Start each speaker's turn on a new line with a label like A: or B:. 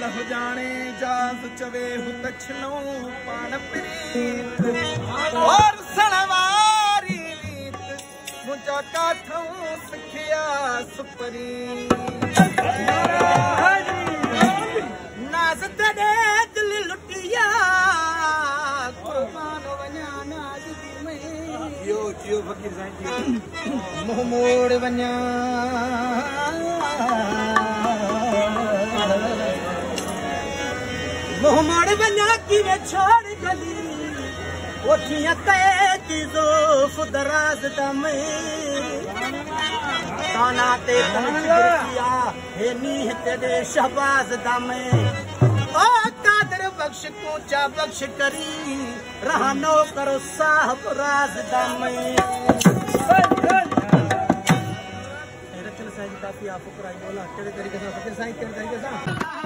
A: लह जाने जास चवे हुतछलो पान प्रीत और सणवारी रीत मुझा काठों सिखिया सुपरी नाज़ तेरे दिल लुटिया कुर्बान वञा नाज़ दी मैं जियो जियो फकीर साईं मुंह मोड़ वञा मुंह मोड़ वञा किवे छोड़ गली ओठियां ते ज़ोफ़ दराज़ दमे ताना ते तनजिया हे नीह तेरे शहबाज दमे ओ कादर बख्श कूचा बख्श करी रहनो करो साहब राज दमे रचल साईं काफी आप ऊपर आई बोला केड़े तरीके से फकीर साईं केड़े तरीके से